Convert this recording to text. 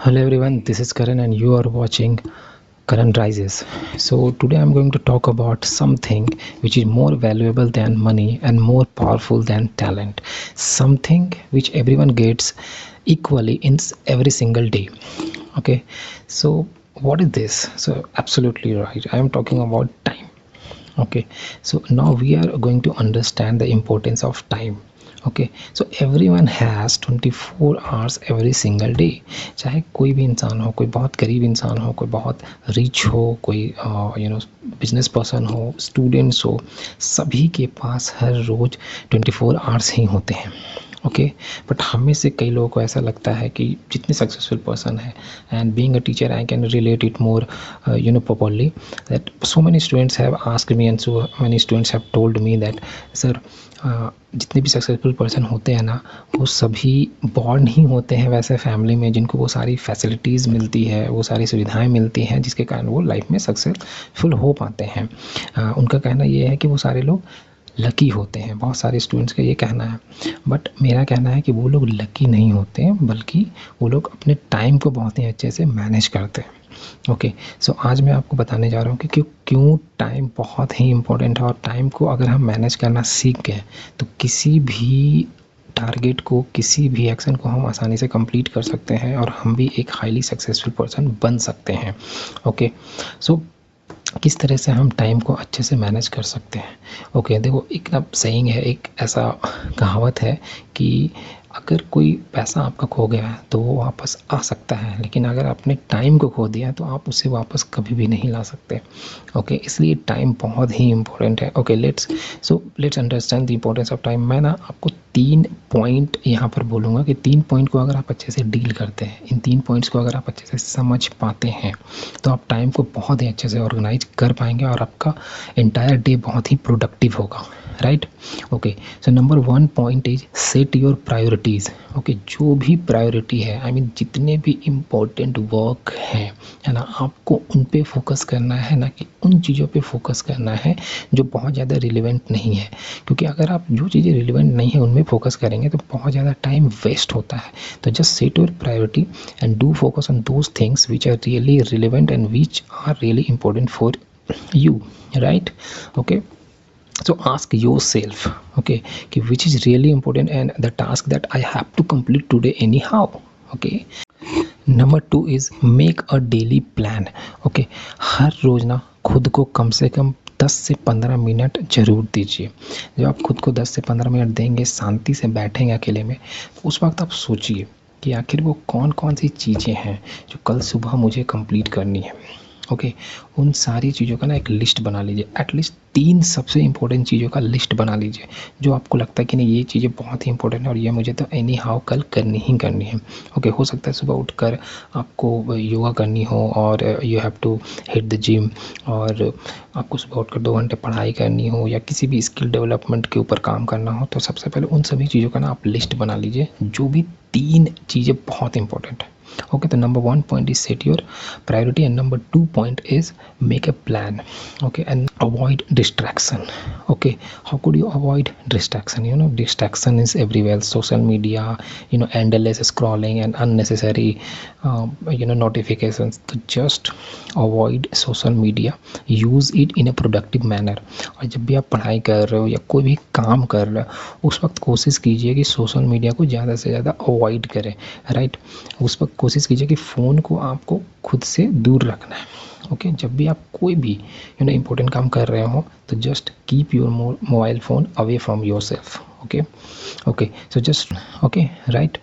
Hello everyone, this is Karan and you are watching Karan Rises. So today I'm going to talk about something which is more valuable than money and more powerful than talent. Something which everyone gets equally in every single day. Okay, so what is this? So absolutely right. I am talking about time. Okay, so now we are going to understand the importance of time. Okay so everyone has 24 hours every single day. चाहे कोई भी इंसान हो, कोई बहुत गरीब इंसान हो, कोई बहुत रिच हो, कोई बिजनेस पर्सन हो, स्टूडेंट्स हो, सभी के पास हर रोज़ 24 आवर्स ही होते हैं। ओके बट हम में से कई लोगों को ऐसा लगता है कि जितने सक्सेसफुल पर्सन है, and being a teacher I can relate it more properly, that so many students have asked me and so many students have told me that sir जितने भी सक्सेसफुल पर्सन होते हैं ना, वो सभी बॉर्न नहीं होते हैं वैसे फैमिली में जिनको वो सारी फैसिलिटीज़ मिलती है, वो सारी सुविधाएं मिलती हैं जिसके कारण वो लाइफ में सक्सेसफुल हो पाते हैं। उनका कहना ये है कि वो सारे लोग लकी होते हैं। बहुत सारे स्टूडेंट्स का ये कहना है, बट मेरा कहना है कि वो लोग लकी नहीं होते हैं, बल्कि वो लोग अपने टाइम को बहुत ही अच्छे से मैनेज करते हैं। ओके सो आज मैं आपको बताने जा रहा हूँ कि क्यों टाइम बहुत ही इम्पोर्टेंट है, और टाइम को अगर हम मैनेज करना सीख गए तो किसी भी टारगेट को, किसी भी एक्शन को हम आसानी से कंप्लीट कर सकते हैं और हम भी एक हाईली सक्सेसफुल पर्सन बन सकते हैं। ओके सो किस तरह से हम टाइम को अच्छे से मैनेज कर सकते हैं। ओके देखो, एक ना सेइंग है, एक ऐसा कहावत है कि अगर कोई पैसा आपका खो गया है तो वो वापस आ सकता है, लेकिन अगर आपने टाइम को खो दिया तो आप उसे वापस कभी भी नहीं ला सकते। ओके इसलिए टाइम बहुत ही इम्पोर्टेंट है। Okay let's understand the importance of time. मैं ना आपको 3 पॉइंट यहाँ पर बोलूँगा कि 3 पॉइंट को अगर आप अच्छे से डील करते हैं, इन 3 पॉइंट्स को अगर आप अच्छे से समझ पाते हैं तो आप टाइम को बहुत ही अच्छे से ऑर्गेनाइज कर पाएंगे और आपका एंटायर डे बहुत ही प्रोडक्टिव होगा। Right okay so number 1 point is set your priorities. Okay जो भी प्रायोरिटी है, आई मीन जितने भी इम्पोर्टेंट वर्क हैं, है ना, आपको उन पे फोकस करना है, ना कि उन चीज़ों पे फोकस करना है जो बहुत ज़्यादा रिलेवेंट नहीं है। क्योंकि अगर आप जो चीज़ें रिलेवेंट नहीं है उनमें फोकस करेंगे तो बहुत ज़्यादा टाइम वेस्ट होता है। तो just set your priority and do focus on those things which are really relevant and which are really important for you, right? Okay so ask yourself, okay, which is really important and the task that I have to complete today anyhow. Okay number 2 is make a daily plan. Okay हर रोज़ ना खुद को कम से कम 10 से 15 minute ज़रूर दीजिए। जब आप खुद को 10 से 15 मिनट देंगे, शांति से बैठेंगे अकेले में, तो उस वक्त आप सोचिए कि आखिर वो कौन कौन सी चीज़ें हैं जो कल सुबह मुझे कंप्लीट करनी है। ओके उन सारी चीज़ों का ना एक लिस्ट बना लीजिए। एटलीस्ट 3 सबसे इम्पोर्टेंट चीज़ों का लिस्ट बना लीजिए जो आपको लगता है कि नहीं ये चीज़ें बहुत ही इंपॉर्टेंट है और ये मुझे तो एनी हाउ कल करनी ही करनी है। ओके हो सकता है सुबह उठकर आपको योगा करनी हो और you have to hit the gym, और आपको सुबह उठकर 2 घंटे पढ़ाई करनी हो या किसी भी स्किल डेवलपमेंट के ऊपर काम करना हो, तो सबसे पहले उन सभी चीज़ों का ना आप लिस्ट बना लीजिए, जो भी 3 चीज़ें बहुत इंपॉर्टेंट है। Okay the number 1 point is set your priority and number 2 point is make a plan. Okay and avoid distraction. Okay how could you avoid distraction? Distraction is everywhere, social media, endless scrolling and unnecessary notifications. So just avoid social media, use it in a productive manner. और जब भी आप पढ़ाई कर रहे हो या कोई भी काम कर रहे हो उस वक्त कोशिश कीजिए कि सोशल मीडिया को ज़्यादा से ज़्यादा अवॉइड करें। राइट उस वक्त कोशिश कीजिए कि फ़ोन को आपको खुद से दूर रखना है। ओके जब भी आप कोई भी इम्पोर्टेंट काम कर रहे हो तो just keep your mobile phone away from your self. Okay so just okay right